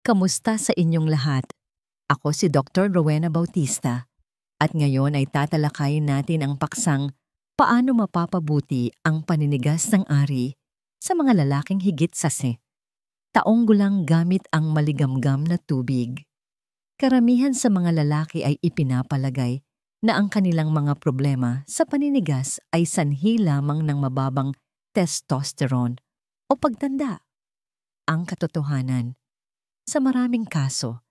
Kamusta sa inyong lahat? Ako si Dr. Rowena Bautista at ngayon ay tatalakayin natin ang paksang paano mapapabuti ang paninigas ng ari sa mga lalaking higit sase. Taong gulang gamit ang maligamgam na tubig. Karamihan sa mga lalaki ay ipinapalagay na ang kanilang mga problema sa paninigas ay sanhi lamang ng mababang testosterone o pagtanda. Ang katotohanan, sa maraming kaso,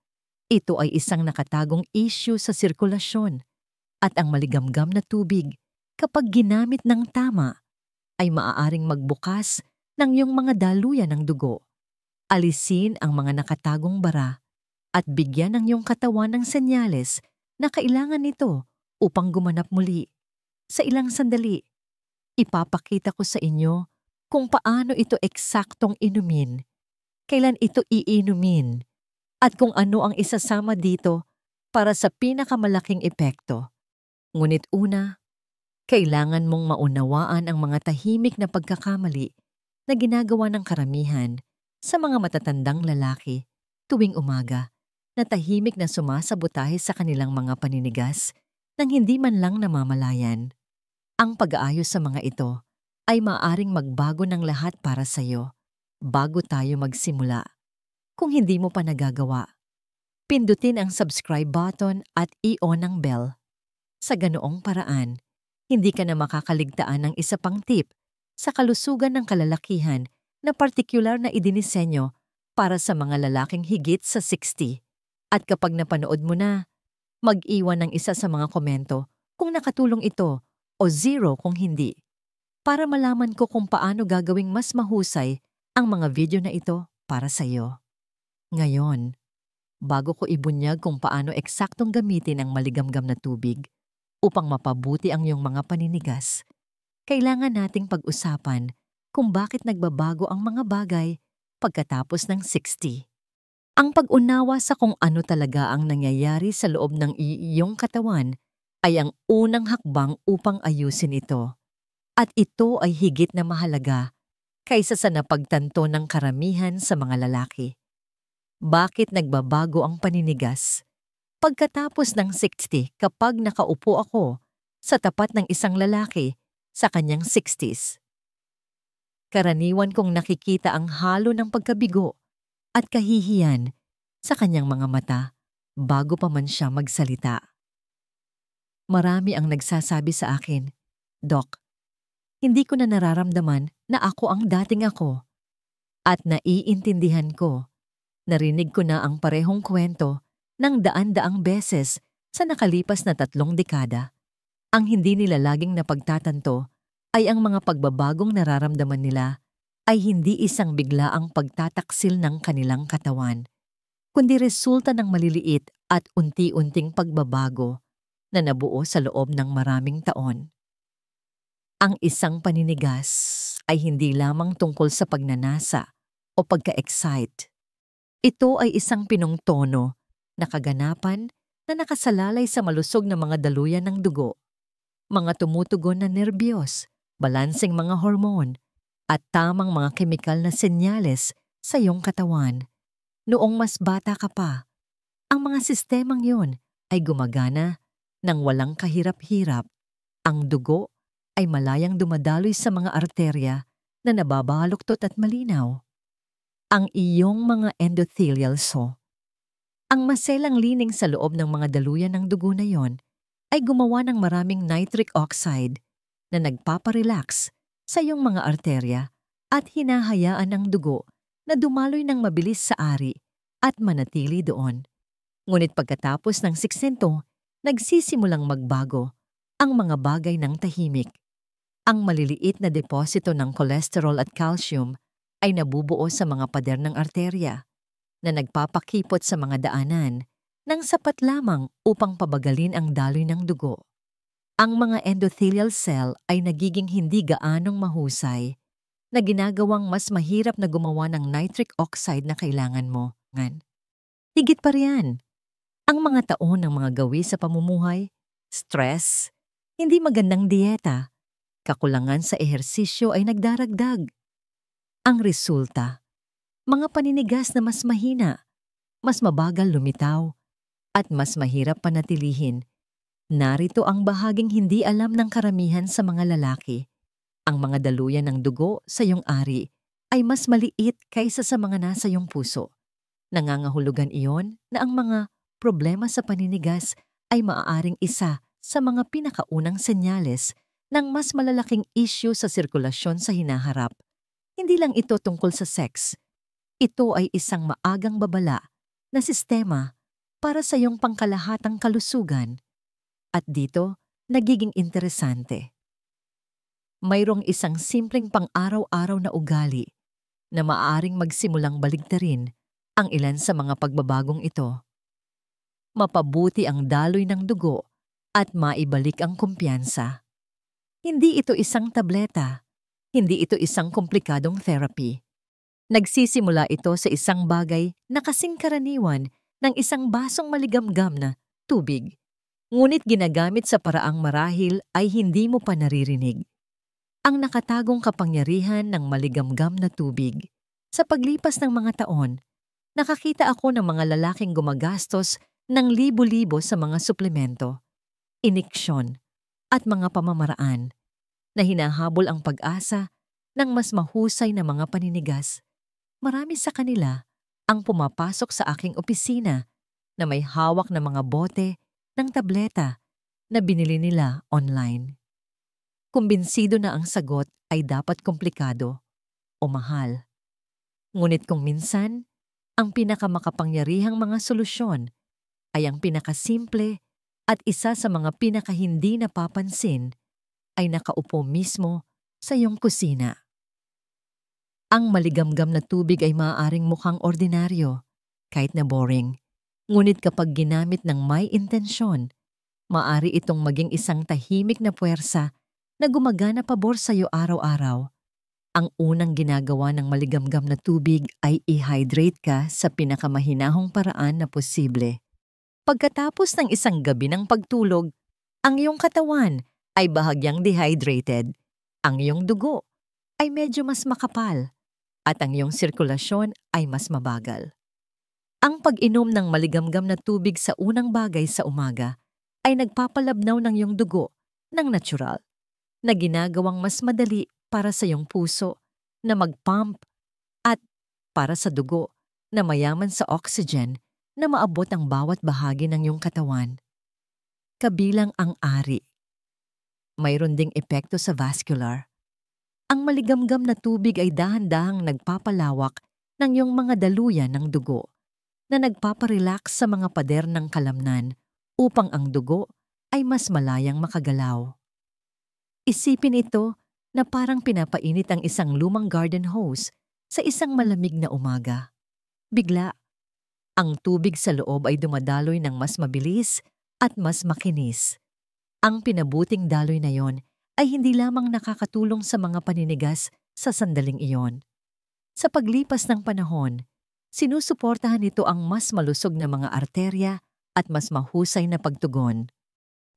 ito ay isang nakatagong issue sa sirkulasyon at ang maligamgam na tubig kapag ginamit ng tama ay maaaring magbukas ng iyong mga daluyan ng dugo, alisin ang mga nakatagong bara at bigyan ng iyong katawan ng senyales na kailangan nito upang gumanap muli. Sa ilang sandali, ipapakita ko sa inyo kung paano ito eksaktong inumin, kailan ito iinumin, at kung ano ang isasama dito para sa pinakamalaking epekto. Ngunit una, kailangan mong maunawaan ang mga tahimik na pagkakamali na ginagawa ng karamihan sa mga matatandang lalaki tuwing umaga na tahimik na sumasabotahe sa kanilang mga paninigas nang hindi man lang namamalayan. Ang pag-aayos sa mga ito ay maaaring magbago ng lahat para sa iyo bago tayo magsimula. Kung hindi mo pa nagagawa, pindutin ang subscribe button at i-on ang bell. Sa ganoong paraan, hindi ka na makakaligtaan ng isa pang tip sa kalusugan ng kalalakihan na partikular na idinisenyo para sa mga lalaking higit sa 60. At kapag napanood mo na, mag-iwan ng isa sa mga komento kung nakatulong ito o 0 kung hindi, para malaman ko kung paano gagawing mas mahusay ang mga video na ito para sa iyo. Ngayon, bago ko ibunyag kung paano eksaktong gamitin ang maligamgam na tubig upang mapabuti ang iyong mga paninigas, kailangan nating pag-usapan kung bakit nagbabago ang mga bagay pagkatapos ng 60. Ang pag-unawa sa kung ano talaga ang nangyayari sa loob ng iyong katawan ay ang unang hakbang upang ayusin ito. At ito ay higit na mahalaga kaysa sa napagtanto ng karamihan sa mga lalaki. Bakit nagbabago ang paninigas? Pagkatapos ng 60 kapag nakaupo ako sa tapat ng isang lalaki sa kanyang 60s. Karaniwan kong nakikita ang halo ng pagkabigo at kahihiyan sa kanyang mga mata bago pa man siya magsalita. Marami ang nagsasabi sa akin, "Doc, hindi ko na nararamdaman na ako ang dating ako." At naiintindihan ko. Narinig ko na ang parehong kwento ng daan-daang beses sa nakalipas na 3 dekada. Ang hindi nila laging napagtatanto ay ang mga pagbabagong nararamdaman nila ay hindi isang biglaang pagtataksil ng kanilang katawan, kundi resulta ng maliliit at unti-unting pagbabago na nabuo sa loob ng maraming taon. Ang isang paninigas ay hindi lamang tungkol sa pagnanasa o pagka-excite. Ito ay isang pinungtono na kaganapan na nakasalalay sa malusog na mga daluyan ng dugo, mga tumutugon na nerbiyos, balanseng mga hormon, at tamang mga kemikal na senyales sa iyong katawan. Noong mas bata ka pa, ang mga sistemang yon ay gumagana nang walang kahirap-hirap. Ang dugo ay malayang dumadaloy sa mga arterya na nababaluktot at malinaw. Ang iyong mga endothelial ang maselang lining sa loob ng mga daluyan ng dugo na yon, ay gumawa ng maraming nitric oxide na nagpaparelax sa iyong mga arterya at hinahayaan ng dugo na dumaloy ng mabilis sa ari at manatili doon. Ngunit pagkatapos ng 60, nagsisimulang magbago ang mga bagay ng tahimik. Ang maliliit na deposito ng cholesterol at calcium ay nabubuo sa mga pader ng arterya na nagpapakipot sa mga daanan ng sapat lamang upang pabagalin ang daloy ng dugo. Ang mga endothelial cell ay nagiging hindi gaanong mahusay na ginagawang mas mahirap na gumawa ng nitric oxide na kailangan mo. Higit pa riyan, ang mga taon ng mga gawi sa pamumuhay, stress, hindi magandang dieta, kakulangan sa ehersisyo ay nagdaragdag. Ang resulta, mga paninigas na mas mahina, mas mabagal lumitaw, at mas mahirap panatilihin. Narito ang bahaging hindi alam ng karamihan sa mga lalaki. Ang mga daluyan ng dugo sa iyong ari ay mas maliit kaysa sa mga nasa iyong puso. Nangangahulugan iyon na ang mga problema sa paninigas ay maaaring isa sa mga pinakaunang senyales ng mas malalaking issue sa sirkulasyon sa hinaharap. Hindi lang ito tungkol sa sex. Ito ay isang maagang babala na sistema para sa iyong pangkalahatang kalusugan. At dito, nagiging interesante. Mayroong isang simpleng pang-araw-araw na ugali na maaaring magsimulang baligtarin ang ilan sa mga pagbabagong ito. Mapabuti ang daloy ng dugo at maibalik ang kumpiyansa. Hindi ito isang tableta. Hindi ito isang komplikadong therapy. Nagsisimula ito sa isang bagay na kasing karaniwan ng isang basong maligamgam na tubig. Ngunit ginagamit sa paraang marahil ay hindi mo pa naririnig. Ang nakatagong kapangyarihan ng maligamgam na tubig. Sa paglipas ng mga taon, nakakita ako ng mga lalaking gumagastos ng libo-libo sa mga suplemento, iniksyon, at mga pamamaraan na hinahabol ang pag-asa ng mas mahusay na mga paninigas. Marami sa kanila ang pumapasok sa aking opisina na may hawak na mga bote ng tableta na binili nila online. Kumbinsido na ang sagot ay dapat komplikado o mahal. Ngunit kung minsan, ang pinakamakapangyarihang mga solusyon ay ang pinakasimple at isa sa mga pinakahindi napapansin ay nakaupo mismo sa iyong kusina. Ang maligamgam na tubig ay maaaring mukhang ordinaryo, kahit na boring. Ngunit kapag ginamit ng may intensyon, maaari itong maging isang tahimik na puwersa na gumagana pabor sa iyo araw-araw. Ang unang ginagawa ng maligamgam na tubig ay i-hydrate ka sa pinakamahinahong paraan na posible. Pagkatapos ng isang gabi ng pagtulog, ang iyong katawan ay bahagyang dehydrated, ang iyong dugo ay medyo mas makapal, at ang iyong sirkulasyon ay mas mabagal. Ang pag-inom ng maligamgam na tubig sa unang bagay sa umaga ay nagpapalabnaw ng iyong dugo ng natural, na ginagawang mas madali para sa iyong puso na mag-pump at para sa dugo na mayaman sa oxygen na maabot ang bawat bahagi ng iyong katawan. Kabilang ang ari. Mayroon ding epekto sa vascular. Ang maligamgam na tubig ay dahan-dahang nagpapalawak ng iyong mga daluyan ng dugo na nagpaparelax sa mga pader ng kalamnan upang ang dugo ay mas malayang makagalaw. Isipin ito na parang pinapainit ang isang lumang garden hose sa isang malamig na umaga. Bigla, ang tubig sa loob ay dumadaloy ng mas mabilis at mas makinis. Ang pinabuting daloy na yon ay hindi lamang nakakatulong sa mga paninigas sa sandaling iyon. Sa paglipas ng panahon, sinusuportahan nito ang mas malusog na mga arterya at mas mahusay na pagtugon.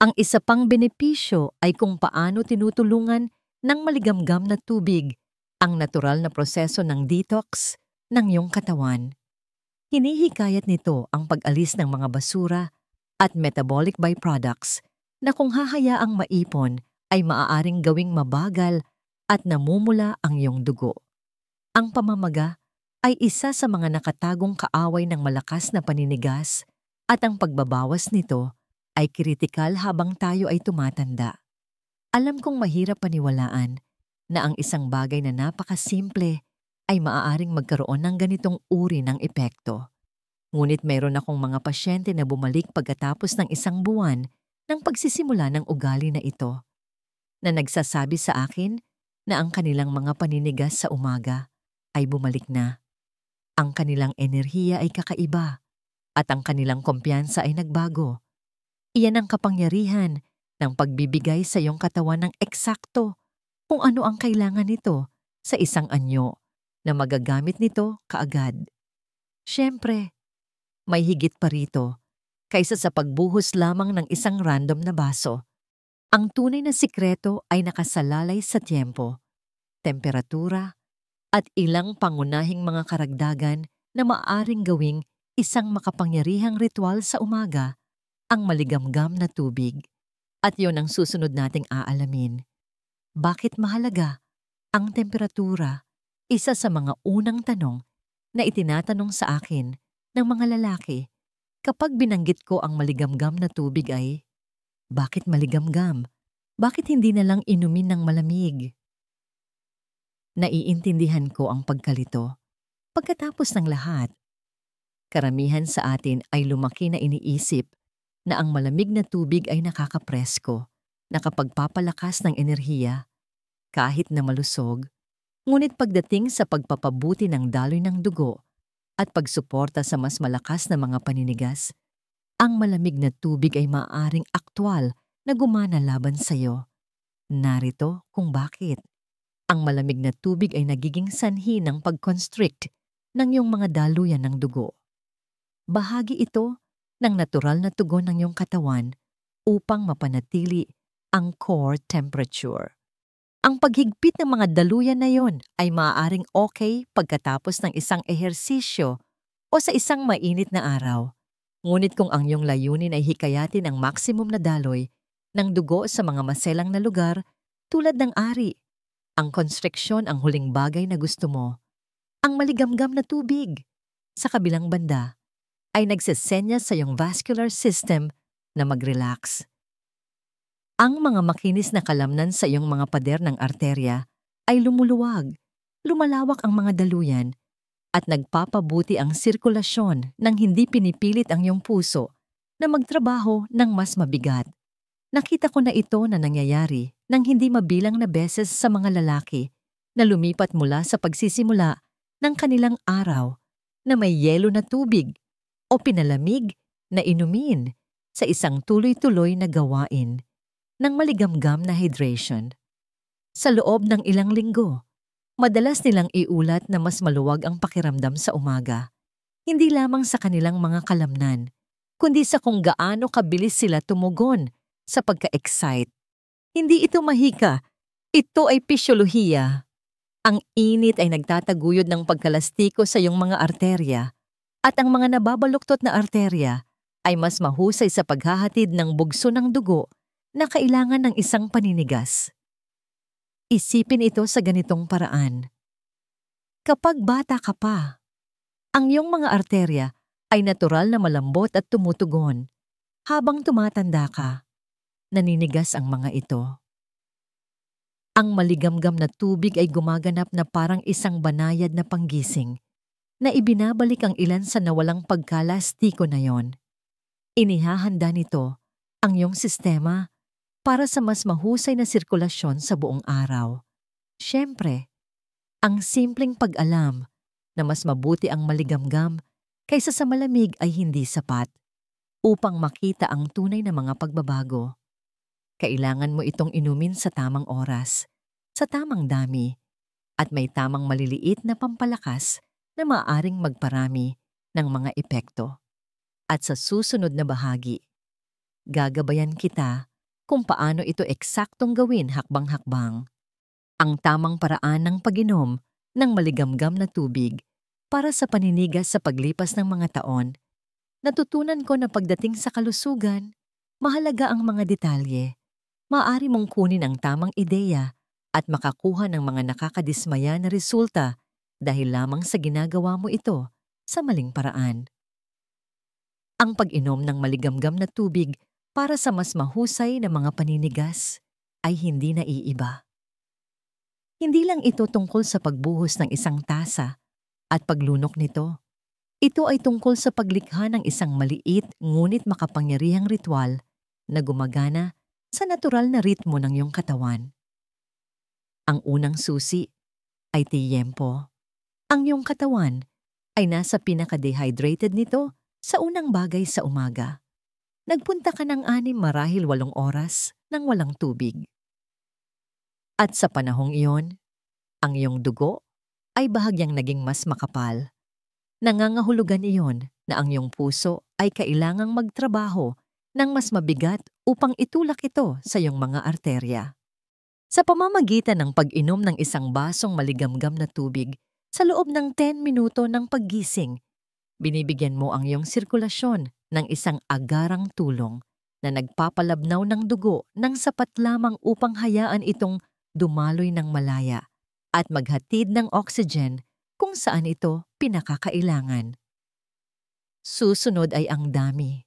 Ang isa pang benepisyo ay kung paano tinutulungan ng maligamgam na tubig ang natural na proseso ng detox ng iyong katawan. Hinihikayat nito ang pag-alis ng mga basura at metabolic byproducts na kung hahayaang maipon ay maaaring gawing mabagal at namumula ang iyong dugo. Ang pamamaga ay isa sa mga nakatagong kaaway ng malakas na paninigas at ang pagbabawas nito ay kritikal habang tayo ay tumatanda. Alam kong mahirap paniwalaan na ang isang bagay na napakasimple ay maaaring magkaroon ng ganitong uri ng epekto. Ngunit mayroon akong mga pasyente na bumalik pagkatapos ng isang buwan ng pagsisimula ng ugali na ito, na nagsasabi sa akin na ang kanilang mga paninigas sa umaga ay bumalik na. Ang kanilang enerhiya ay kakaiba at ang kanilang kumpiyansa ay nagbago. Iyan ang kapangyarihan ng pagbibigay sa iyong katawan ng eksakto kung ano ang kailangan nito sa isang anyo na magagamit nito kaagad. Siyempre, may higit pa rito kaysa sa pagbuhos lamang ng isang random na baso. Ang tunay na sikreto ay nakasalalay sa tiempo, temperatura, at ilang pangunahing mga karagdagan na maaaring gawing isang makapangyarihang ritual sa umaga, ang maligamgam na tubig. At yon ang susunod nating aalamin. Bakit mahalaga ang temperatura? Isa sa mga unang tanong na itinatanong sa akin ng mga lalaki kapag binanggit ko ang maligamgam na tubig ay, bakit maligamgam? Bakit hindi na lang inumin ng malamig? Naiintindihan ko ang pagkalito. Pagkatapos ng lahat, karamihan sa atin ay lumaki na iniisip na ang malamig na tubig ay nakakapresko, nakapagpapalakas ng enerhiya, kahit na malusog. Ngunit pagdating sa pagpapabuti ng daloy ng dugo at pagsuporta sa mas malakas na mga paninigas, ang malamig na tubig ay maaaring aktwal na gumana laban sa iyo. Narito kung bakit. Ang malamig na tubig ay nagiging sanhi ng pag-constrict ng iyong mga daluyan ng dugo. Bahagi ito ng natural na tugon ng iyong katawan upang mapanatili ang core temperature. Ang paghigpit ng mga daluyan na yon ay maaaring okay pagkatapos ng isang ehersisyo o sa isang mainit na araw. Ngunit kung ang iyong layunin ay hikayatin ang maximum na daloy ng dugo sa mga maselang na lugar tulad ng ari, ang constriction ang huling bagay na gusto mo. Ang maligamgam na tubig, sa kabilang banda, ay nagsesenya sa iyong vascular system na mag-relax. Ang mga makinis na kalamnan sa iyong mga pader ng arterya ay lumuluwag, lumalawak ang mga daluyan, at nagpapabuti ang sirkulasyon nang hindi pinipilit ang iyong puso na magtrabaho ng mas mabigat. Nakita ko na ito na nangyayari nang hindi mabilang na beses sa mga lalaki na lumipat mula sa pagsisimula ng kanilang araw na may yelo na tubig o pinalamig na inumin sa isang tuloy-tuloy na gawain ng maligamgam na hydration. Sa loob ng ilang linggo, madalas nilang iulat na mas maluwag ang pakiramdam sa umaga, hindi lamang sa kanilang mga kalamnan, kundi sa kung gaano kabilis sila tumugon sa pagka-excite. Hindi ito mahika, ito ay pisyolohiya. Ang init ay nagtataguyod ng pagkalastiko sa iyong mga arterya, at ang mga nababaluktot na arterya ay mas mahusay sa paghahatid ng bugso ng dugo na kailangan ng isang paninigas. Isipin ito sa ganitong paraan. Kapag bata ka pa, ang iyong mga arterya ay natural na malambot at tumutugon. Habang tumatanda ka, naninigas ang mga ito. Ang maligamgam na tubig ay gumaganap na parang isang banayad na panggising na ibinabalik ang ilan sa nawalang pagkalastiko na yon. Inihahanda nito ang iyong sistema para sa mas mahusay na sirkulasyon sa buong araw. Siyempre, ang simpleng pag-alam na mas mabuti ang maligamgam kaysa sa malamig ay hindi sapat upang makita ang tunay na mga pagbabago. Kailangan mo itong inumin sa tamang oras, sa tamang dami, at may tamang maliliit na pampalakas na maaaring magparami ng mga epekto. At sa susunod na bahagi, gagabayan kita kung paano ito eksaktong gawin hakbang-hakbang. Ang tamang paraan ng pag-inom ng maligamgam na tubig para sa paninigas sa paglipas ng mga taon. Natutunan ko na pagdating sa kalusugan, mahalaga ang mga detalye. Maaari mong kunin ang tamang ideya at makakuha ng mga nakakadismaya na resulta dahil lamang sa ginagawa mo ito sa maling paraan. Ang pag-inom ng maligamgam na tubig para sa mas mahusay na mga paninigas ay hindi naiiba. Hindi lang ito tungkol sa pagbuhos ng isang tasa at paglunok nito. Ito ay tungkol sa paglikha ng isang maliit ngunit makapangyarihang ritual na gumagana sa natural na ritmo ng iyong katawan. Ang unang susi ay tiyempo. Ang iyong katawan ay nasa pinaka-dehydrated nito sa unang bagay sa umaga. Nagpunta ka ng 6 marahil 8 oras nang walang tubig. At sa panahong iyon, ang iyong dugo ay bahagyang naging mas makapal. Nangangahulugan iyon na ang iyong puso ay kailangang magtrabaho ng mas mabigat upang itulak ito sa iyong mga arterya. Sa pamamagitan ng pag-inom ng isang basong maligamgam na tubig sa loob ng 10 minuto ng paggising, Binibigyan mo ang iyong sirkulasyon ng isang agarang tulong na nagpapalabnaw ng dugo ng sapat lamang upang hayaan itong dumaloy ng malaya at maghatid ng oxygen kung saan ito pinakakailangan. Susunod ay ang dami.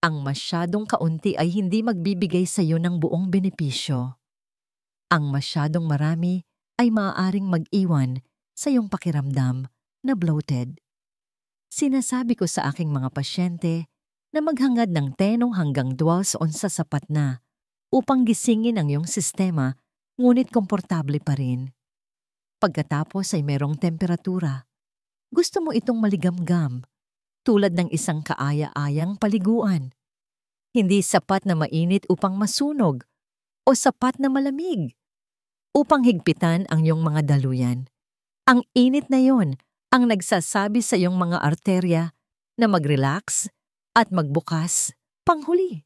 Ang masyadong kaunti ay hindi magbibigay sa iyo ng buong benepisyo. Ang masyadong marami ay maaaring mag-iwan sa iyong pakiramdam na bloated. Sinasabi ko sa aking mga pasyente na maghangad ng 10 hanggang 12 onsa sapat na upang gisingin ang iyong sistema ngunit komportable pa rin. Pagkatapos ay merong temperatura. Gusto mo itong maligamgam, tulad ng isang kaaya-ayang paliguan. Hindi sapat na mainit upang masunog o sapat na malamig upang higpitan ang iyong mga daluyan. Ang init na yon ang nagsasabi sa iyong mga arterya na mag-relax at magbukas panghuli.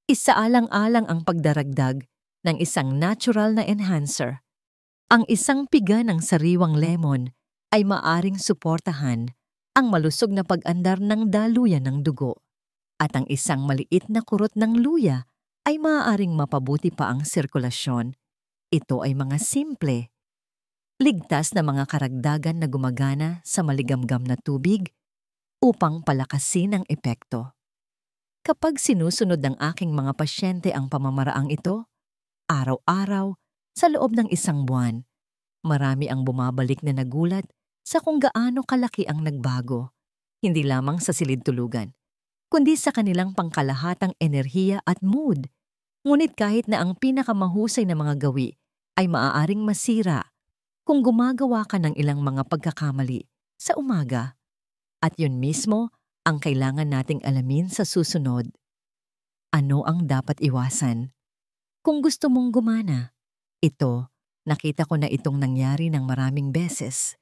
Isaalang-alang ang pagdaragdag ng isang natural na enhancer. Ang isang piga ng sariwang lemon ay maaring suportahan ang malusog na pag-andar ng daluyan ng dugo at ang isang maliit na kurot ng luya ay maaaring mapabuti pa ang sirkulasyon. Ito ay mga simple, ligtas na mga karagdagan na gumagana sa maligamgam na tubig upang palakasin ang epekto. Kapag sinusunod ng aking mga pasyente ang pamamaraang ito, araw-araw, sa loob ng 1 buwan, marami ang bumabalik na nagulat sa kung gaano kalaki ang nagbago, hindi lamang sa silid-tulugan, kundi sa kanilang pangkalahatang enerhiya at mood. Ngunit kahit na ang pinakamahusay na mga gawi ay maaaring masira kung gumagawa ka ng ilang mga pagkakamali sa umaga. At yun mismo ang kailangan nating alamin sa susunod. Ano ang dapat iwasan? Kung gusto mong gumana, ito, nakita ko na itong nangyari ng maraming beses.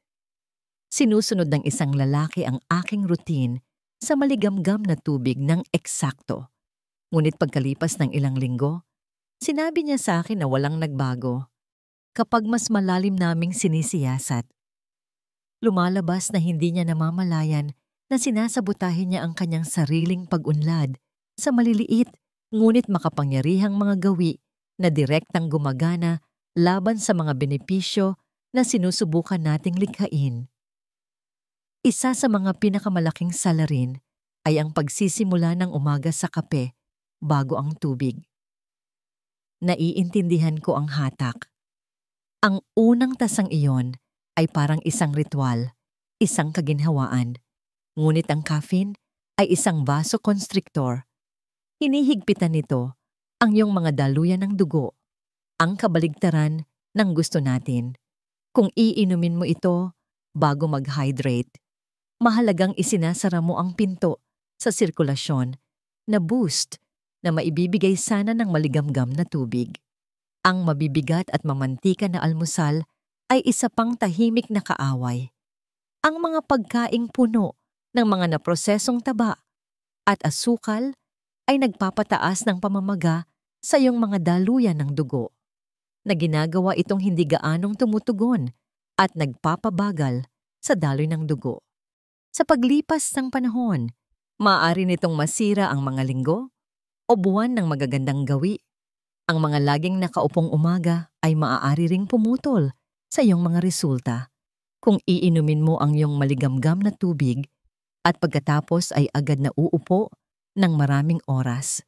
Sinusunod ng isang lalaki ang aking routine sa maligamgam na tubig ng eksakto. Ngunit pagkalipas ng ilang linggo, sinabi niya sa akin na walang nagbago. Kapag mas malalim naming sinisiyasat, lumalabas na hindi niya namamalayan na sinasabotahin niya ang kanyang sariling pag-unlad sa maliliit ngunit makapangyarihang mga gawi na direktang gumagana laban sa mga benepisyo na sinusubukan nating likhain. Isa sa mga pinakamalaking salarin ay ang pagsisimula ng umaga sa kape bago ang tubig. Naiintindihan ko ang hatak. Ang unang tasang iyon ay parang isang ritual, isang kaginhawaan. Ngunit ang caffeine ay isang vasoconstrictor. Hinihigpitan nito ang iyong mga daluyan ng dugo, ang kabaligtaran ng gusto natin. Kung iinumin mo ito bago mag-hydrate, mahalagang isinasara mo ang pinto sa sirkulasyon na boost na maibibigay sana ng maligamgam na tubig. Ang mabibigat at mamantika na almusal ay isa pang tahimik na kaaway. Ang mga pagkaing puno ng mga naprosesong taba at asukal ay nagpapataas ng pamamaga sa iyong mga daluyan ng dugo, na ginagawa itong hindi gaanong tumutugon at nagpapabagal sa daloy ng dugo. Sa paglipas ng panahon, maaari nitong masira ang mga linggo o buwan ng magagandang gawi. Ang mga laging nakaupong umaga ay maaari ring pumutol sa iyong mga resulta kung iinumin mo ang iyong maligamgam na tubig at pagkatapos ay agad na uupo ng maraming oras.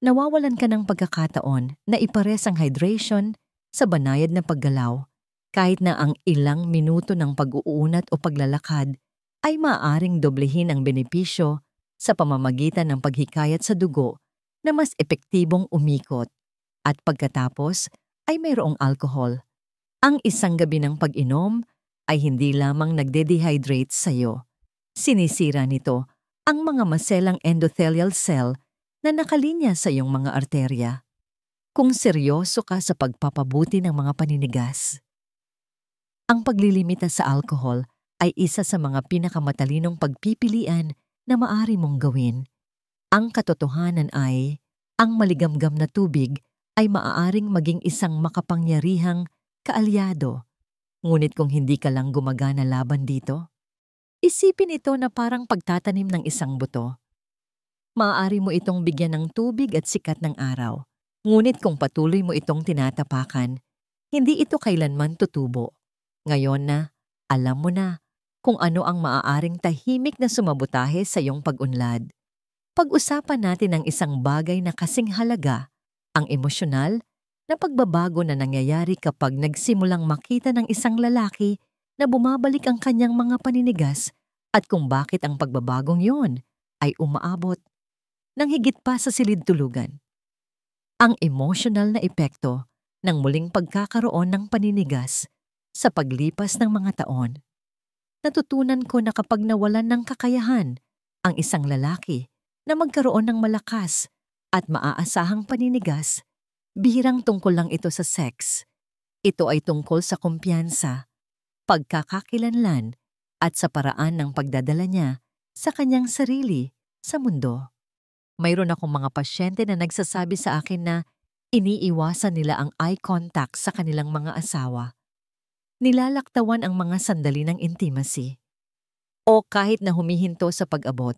Nawawalan ka ng pagkakataon na ipares ang hydration sa banayad na paggalaw kahit na ang ilang minuto ng pag-uunat o paglalakad ay maaaring doblehin ang benepisyo sa pamamagitan ng paghikayat sa dugo na mas epektibong umikot. At pagkatapos ay mayroong alcohol. Ang isang gabi ng pag-inom ay hindi lamang nagde-dehydrate sa iyo. Sinisira nito ang mga maselang endothelial cell na nakalinya sa iyong mga arterya. Kung seryoso ka sa pagpapabuti ng mga paninigas, ang paglilimita sa alcohol ay isa sa mga pinakamatalinong pagpipilian na maaari mong gawin. Ang katotohanan ay, ang maligamgam na tubig ay maaaring maging isang makapangyarihang kaalyado. Ngunit kung hindi ka lang gumagana laban dito, Isipin ito na parang pagtatanim ng isang buto. Maaari mo itong bigyan ng tubig at sikat ng araw. Ngunit kung patuloy mo itong tinatapakan, hindi ito kailanman tutubo. Ngayon na, alam mo na kung ano ang maaaring tahimik na sumabutahe sa iyong pag-unlad. Pag-usapan natin ang isang bagay na kasing halaga, ang emosyonal na pagbabago na nangyayari kapag nagsimulang makita ng isang lalaki na bumabalik ang kanyang mga paninigas at kung bakit ang pagbabagong yon ay umaabot nang higit pa sa silid-tulugan. Ang emosyonal na epekto ng muling pagkakaroon ng paninigas sa paglipas ng mga taon. Natutunan ko na kapag nawalan ng kakayahan ang isang lalaki na magkaroon ng malakas at maaasahang paninigas, bihirang tungkol lang ito sa sex. Ito ay tungkol sa kumpiyansa, pagkakakilanlan at sa paraan ng pagdadala niya sa kanyang sarili sa mundo. Mayroon akong mga pasyente na nagsasabi sa akin na iniiwasan nila ang eye contact sa kanilang mga asawa. Nilalaktawan ang mga sandali ng intimacy. O kahit na humihinto sa pag-abot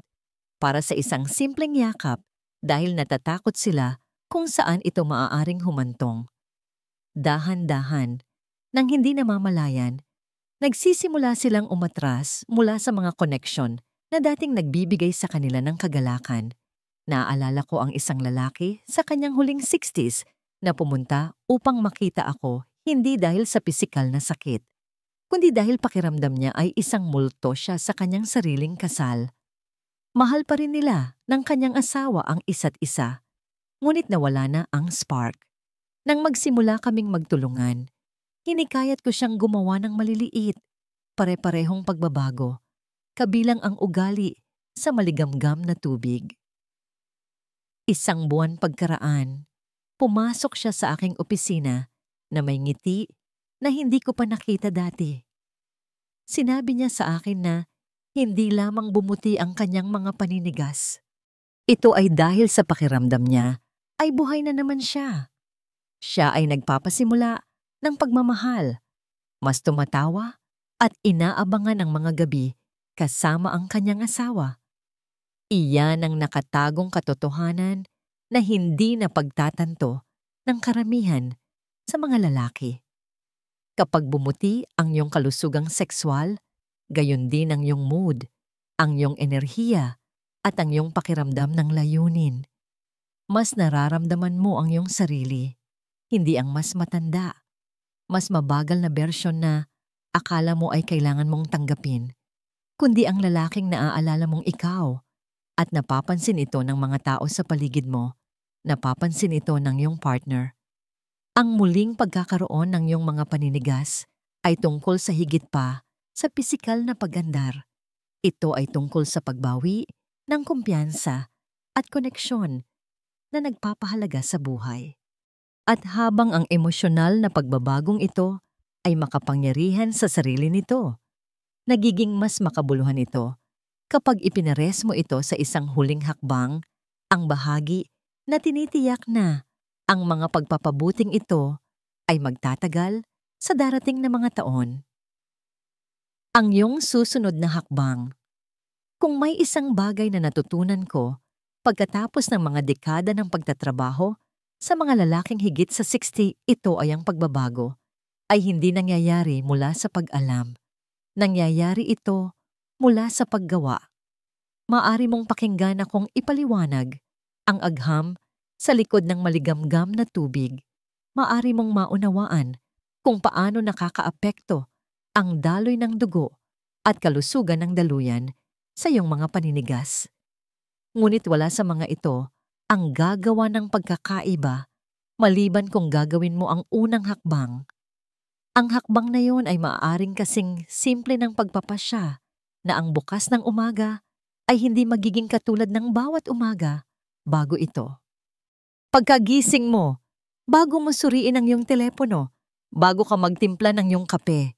para sa isang simpleng yakap dahil natatakot sila kung saan ito maaaring humantong. Dahan-dahan, nang hindi namamalayan, nagsisimula silang umatras mula sa mga koneksyon na dating nagbibigay sa kanila ng kagalakan. Naaalala ko ang isang lalaki sa kanyang huling 60s na pumunta upang makita ako hindi dahil sa pisikal na sakit, kundi dahil pakiramdam niya ay isang multo siya sa kanyang sariling kasal. Mahal pa rin nila ng kanyang asawa ang isa't isa, ngunit nawala na ang spark. Nang magsimula kaming magtulungan, hinikayat ko siyang gumawa ng maliliit, pare-parehong pagbabago, kabilang ang ugali sa maligamgam na tubig. Isang buwan pagkaraan, pumasok siya sa aking opisina na may ngiti na hindi ko pa nakita dati. Sinabi niya sa akin na hindi lamang bumuti ang kanyang mga paninigas. Ito ay dahil sa pakiramdam niya ay buhay na naman siya. Siya ay nagpapasimula ng pagmamahal, mas tumatawa at inaabangan ang mga gabi kasama ang kanyang asawa. Iyan ang nakatagong katotohanan na hindi na pagtatanto ng karamihan sa mga lalaki. Kapag bumuti ang iyong kalusugang sexual, gayon din ang iyong mood, ang iyong enerhiya at ang iyong pakiramdam ng layunin. Mas nararamdaman mo ang iyong sarili, hindi ang mas matanda, mas mabagal na bersyon na akala mo ay kailangan mong tanggapin, kundi ang lalaking naaalala mong ikaw. At napapansin ito ng mga tao sa paligid mo, napapansin ito ng iyong partner. Ang muling pagkakaroon ng iyong mga paninigas ay tungkol sa higit pa sa pisikal na pagandar. Ito ay tungkol sa pagbawi ng kumpiyansa at koneksyon na nagpapahalaga sa buhay. At habang ang emosyonal na pagbabagong ito ay makapangyarihan sa sarili nito, nagiging mas makabuluhan ito kapag ipinares mo ito sa isang huling hakbang, ang bahagi na tinitiyak na ang mga pagpapabuting ito ay magtatagal sa darating na mga taon. Ang iyong susunod na hakbang. Kung may isang bagay na natutunan ko pagkatapos ng mga dekada ng pagtatrabaho sa mga lalaking higit sa 60, ito ay ang pagbabago ay hindi nangyayari mula sa pag-alam. Nangyayari ito mula sa paggawa. Maari mong pakinggan akong ipaliwanag ang agham sa likod ng maligamgam na tubig. Maari mong maunawaan kung paano nakakaapekto ang daloy ng dugo at kalusugan ng daluyan sa iyong mga paninigas. Ngunit wala sa mga ito ang gagawa ng pagkakaiba maliban kung gagawin mo ang unang hakbang. Ang hakbang na yon ay maaaring kasing simple ng pagpapasya na ang bukas ng umaga ay hindi magiging katulad ng bawat umaga bago ito. Pagkagising mo, bago mo suriin ang iyong telepono, bago ka magtimpla ng iyong kape,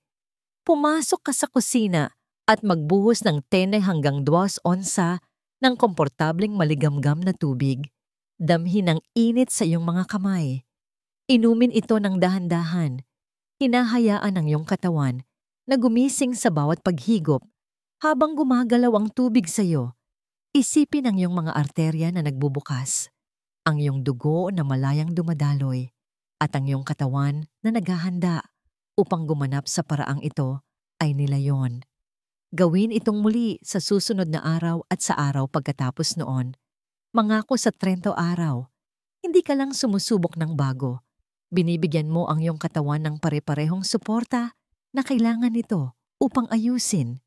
pumasok ka sa kusina at magbuhos ng 10 hanggang 2 onsa ng komportableng maligamgam na tubig. Damhin ang init sa iyong mga kamay. Inumin ito ng dahan-dahan. Hinahayaan ang iyong katawan na gumising sa bawat paghigop Habang gumagalaw ang tubig sa iyo, isipin ang iyong mga arterya na nagbubukas, ang iyong dugo na malayang dumadaloy, at ang iyong katawan na naghahanda upang gumanap sa paraang ito ay nilayon. Gawin itong muli sa susunod na araw at sa araw pagkatapos noon. Mangako sa 30 araw, hindi ka lang sumusubok ng bago. Binibigyan mo ang iyong katawan ng pare-parehong suporta na kailangan nito upang ayusin,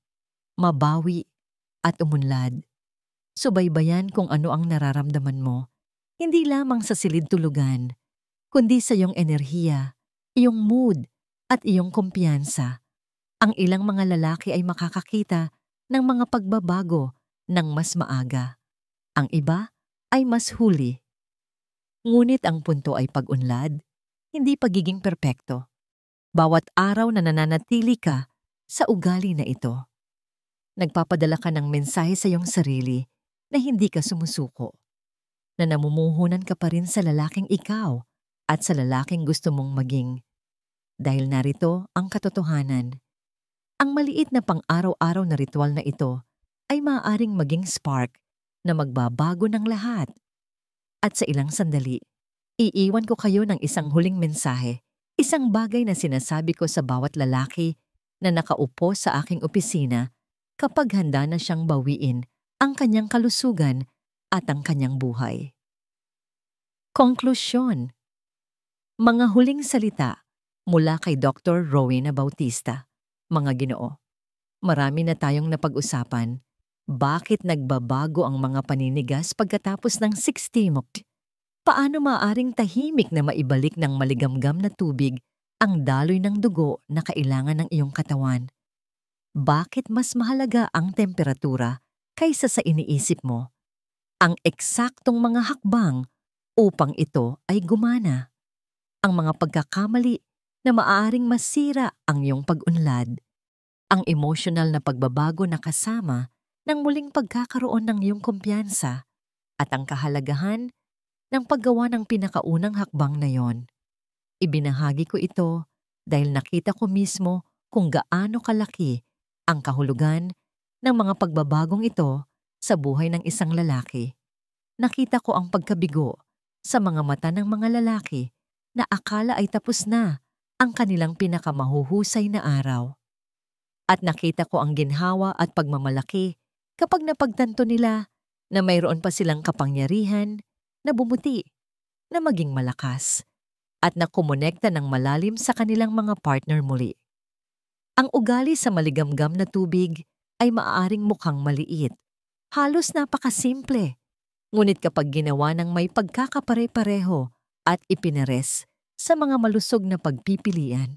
mabawi at umunlad. Subaybayan kung ano ang nararamdaman mo, hindi lamang sa silid-tulugan, kundi sa iyong enerhiya, iyong mood at iyong kumpiyansa. Ang ilang mga lalaki ay makakakita ng mga pagbabago ng mas maaga. Ang iba ay mas huli. Ngunit ang punto ay pag-unlad, hindi pagiging perpekto. Bawat araw na nananatili ka sa ugali na ito, nagpapadala ka ng mensahe sa iyong sarili na hindi ka sumusuko, na namumuhunan ka pa rin sa lalaking ikaw at sa lalaking gusto mong maging. Dahil narito ang katotohanan. Ang maliit na pang-araw-araw na ritual na ito ay maaaring maging spark na magbabago ng lahat. At sa ilang sandali, iiwan ko kayo ng isang huling mensahe, isang bagay na sinasabi ko sa bawat lalaki na nakaupo sa aking opisina kapag handa na siyang bawiin ang kanyang kalusugan at ang kanyang buhay. Konklusyon. Mga huling salita mula kay Dr. Rowena Bautista. Mga Ginoo, marami na tayong napag-usapan. Bakit nagbabago ang mga paninigas pagkatapos ng 60 mo? Paano maaaring tahimik na maibalik ng maligamgam na tubig ang daloy ng dugo na kailangan ng iyong katawan? Bakit mas mahalaga ang temperatura kaysa sa iniisip mo? Ang eksaktong mga hakbang upang ito ay gumana. Ang mga pagkakamali na maaaring masira ang iyong pag-unlad. Ang emosyonal na pagbabago na kasama ng muling pagkakaroon ng iyong kumpiyansa at ang kahalagahan ng paggawa ng pinakaunang hakbang na yon. Ibinahagi ko ito dahil nakita ko mismo kung gaano kalaki ang kahulugan ng mga pagbabagong ito sa buhay ng isang lalaki. Nakita ko ang pagkabigo sa mga mata ng mga lalaki na akala ay tapos na ang kanilang pinakamahuhusay na araw. At nakita ko ang ginhawa at pagmamalaki kapag napagtanto nila na mayroon pa silang kapangyarihan na bumuti, na maging malakas, at na kumonekta ng malalim sa kanilang mga partner muli. Ang ugali sa maligamgam na tubig ay maaaring mukhang maliit, halos napakasimple, ngunit kapag ginawa ng may pagkakapare-pareho at ipinares sa mga malusog na pagpipilian,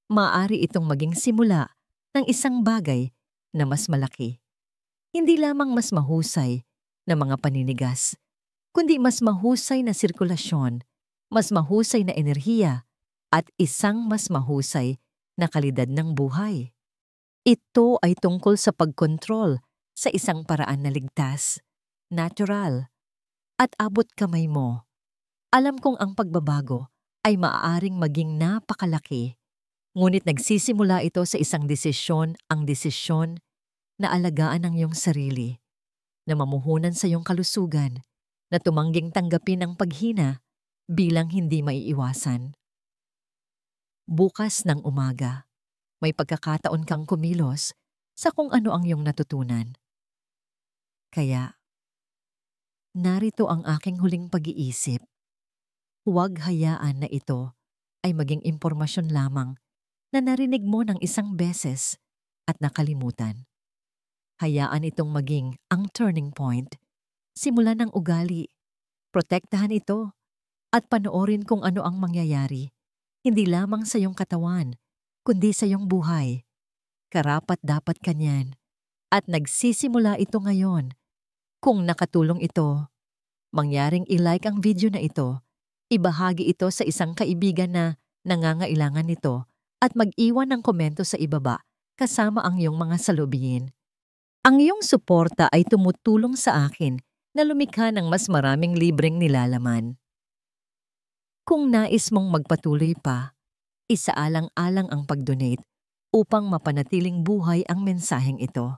maaari itong maging simula ng isang bagay na mas malaki. Hindi lamang mas mahusay na mga paninigas, kundi mas mahusay na sirkulasyon, mas mahusay na enerhiya, at isang mas mahusay na kalidad ng buhay. Ito ay tungkol sa pagkontrol sa isang paraan na ligtas, natural, at abot kamay mo. Alam kong ang pagbabago ay maaaring maging napakalaki, ngunit nagsisimula ito sa isang desisyon, ang desisyon na alagaan ang iyong sarili, na mamuhunan sa iyong kalusugan, na tumangging tanggapin ang paghina bilang hindi maiiwasan. Bukas ng umaga, may pagkakataon kang kumilos sa kung ano ang iyong natutunan. Kaya, narito ang aking huling pag-iisip. Huwag hayaan na ito ay maging impormasyon lamang na narinig mo ng isang beses at nakalimutan. Hayaan itong maging ang turning point. Simulan ng ugali. Protektahan ito at panoorin kung ano ang mangyayari. Hindi lamang sa iyong katawan, kundi sa iyong buhay. Karapat-dapat kanyan. At nagsisimula ito ngayon. Kung nakatulong ito, mangyaring i-like ang video na ito, ibahagi ito sa isang kaibigan na nangangailangan nito at mag-iwan ng komento sa ibaba kasama ang iyong mga saloobin. Ang iyong suporta ay tumutulong sa akin na lumikha ng mas maraming libreng nilalaman. Kung nais mong magpatuloy pa, isaalang-alang ang pag-donate upang mapanatiling buhay ang mensaheng ito.